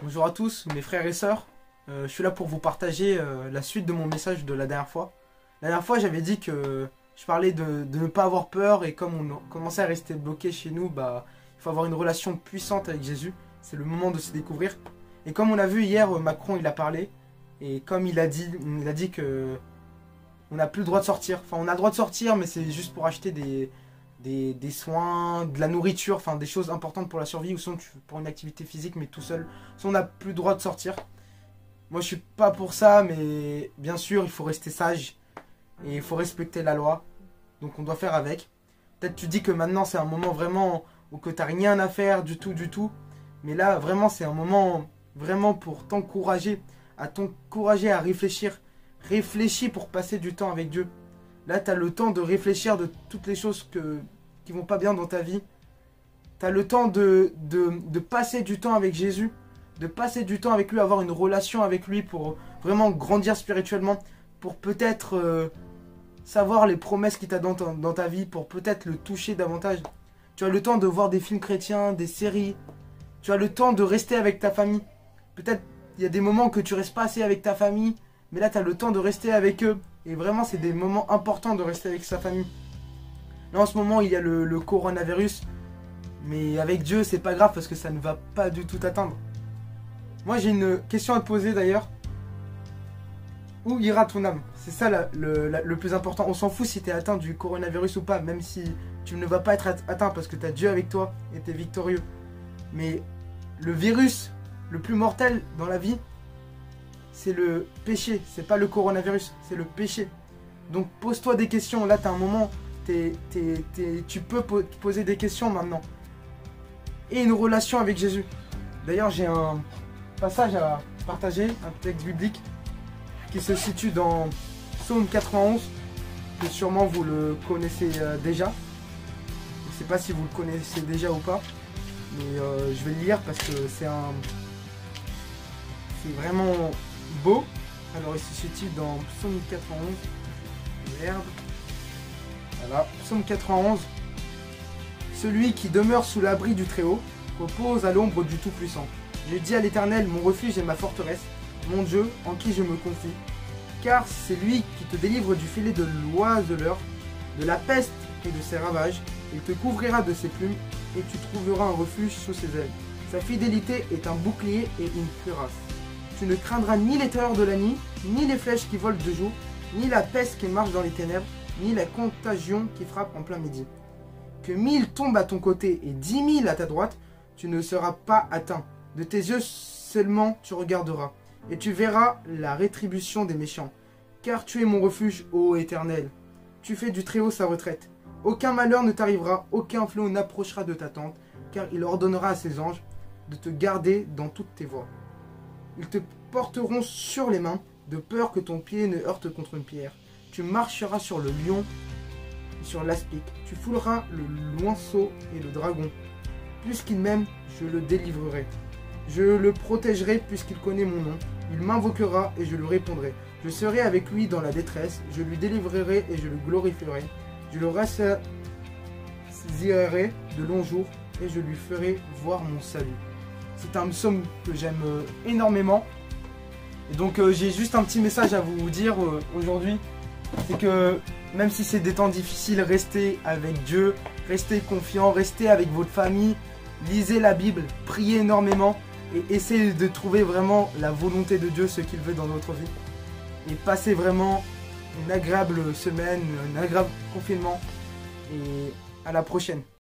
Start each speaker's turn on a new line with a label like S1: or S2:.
S1: Bonjour à tous, mes frères et sœurs. Je suis là pour vous partager la suite de mon message de la dernière fois. La dernière fois, j'avais dit que je parlais de ne pas avoir peur et comme on commençait à rester bloqué chez nous, il faut avoir une relation puissante avec Jésus. C'est le moment de se découvrir. Et comme on a vu hier, Macron il a parlé et comme il a dit que on n'a plus le droit de sortir. Enfin, on a le droit de sortir, mais c'est juste pour acheter des soins, de la nourriture, enfin des choses importantes pour la survie ou sinon pour une activité physique, mais tout seul. Si on n'a plus le droit de sortir. Moi je suis pas pour ça, mais bien sûr il faut rester sage et il faut respecter la loi. Donc on doit faire avec. Peut-être tu dis que maintenant c'est un moment vraiment où que t'as rien à faire du tout. Mais là vraiment c'est un moment vraiment pour t'encourager à réfléchir. Réfléchis pour passer du temps avec Dieu. Là, tu as le temps de réfléchir de toutes les choses qui vont pas bien dans ta vie. Tu as le temps de passer du temps avec Jésus, de passer du temps avec lui, avoir une relation avec lui pour vraiment grandir spirituellement, pour peut-être savoir les promesses qu'il t'a dans ta vie, pour peut-être le toucher davantage. Tu as le temps de voir des films chrétiens, des séries. Tu as le temps de rester avec ta famille. Peut-être il y a des moments que tu restes pas assez avec ta famille, mais là tu as le temps de rester avec eux. Et vraiment, c'est des moments importants de rester avec sa famille. Là, en ce moment, il y a le coronavirus. Mais avec Dieu, c'est pas grave parce que ça ne va pas du tout t'atteindre. Moi, j'ai une question à te poser d'ailleurs. Où ira ton âme? C'est ça le plus important. On s'en fout si tu es atteint du coronavirus ou pas. Même si tu ne vas pas être atteint parce que tu as Dieu avec toi et tu es victorieux. Mais le virus le plus mortel dans la vie, c'est le péché, c'est pas le coronavirus, c'est le péché. Donc pose-toi des questions, là t'as un moment, tu peux poser des questions maintenant. Et une relation avec Jésus. D'ailleurs j'ai un passage à partager, un texte biblique, qui se situe dans Psaume 91, que sûrement vous le connaissez déjà. Je ne sais pas si vous le connaissez déjà ou pas, mais je vais le lire parce que c'est vraiment beau. Alors il se situe dans Psaume 91. Merde. Voilà, Psaume 91. Celui qui demeure sous l'abri du Très-Haut repose à l'ombre du Tout-Puissant. Je dis à l'Éternel, mon refuge et ma forteresse, mon Dieu, en qui je me confie. Car c'est lui qui te délivre du filet de l'oiseleur, de la peste et de ses ravages. Il te couvrira de ses plumes et tu trouveras un refuge sous ses ailes. Sa fidélité est un bouclier et une cuirasse. Tu ne craindras ni les terreurs de la nuit, ni les flèches qui volent de jour, ni la peste qui marche dans les ténèbres, ni la contagion qui frappe en plein midi. Que 1000 tombent à ton côté et 10 000 à ta droite, tu ne seras pas atteint. De tes yeux seulement tu regarderas, et tu verras la rétribution des méchants. Car tu es mon refuge, ô Éternel. Tu fais du Très-Haut sa retraite. Aucun malheur ne t'arrivera, aucun fléau n'approchera de ta tente, car il ordonnera à ses anges de te garder dans toutes tes voies. Ils te porteront sur les mains, de peur que ton pied ne heurte contre une pierre. Tu marcheras sur le lion et sur l'aspic. Tu fouleras le lionceau et le dragon. Puisqu'il m'aime, je le délivrerai. Je le protégerai puisqu'il connaît mon nom. Il m'invoquera et je lui répondrai. Je serai avec lui dans la détresse. Je lui délivrerai et je le glorifierai. Je le rassasierai de longs jours et je lui ferai voir mon salut. C'est un psaume que j'aime énormément. Et donc j'ai juste un petit message à vous dire aujourd'hui. C'est que même si c'est des temps difficiles, restez avec Dieu, restez confiants, restez avec votre famille, lisez la Bible, priez énormément et essayez de trouver vraiment la volonté de Dieu, ce qu'il veut dans notre vie. Et passez vraiment une agréable semaine, un agréable confinement et à la prochaine.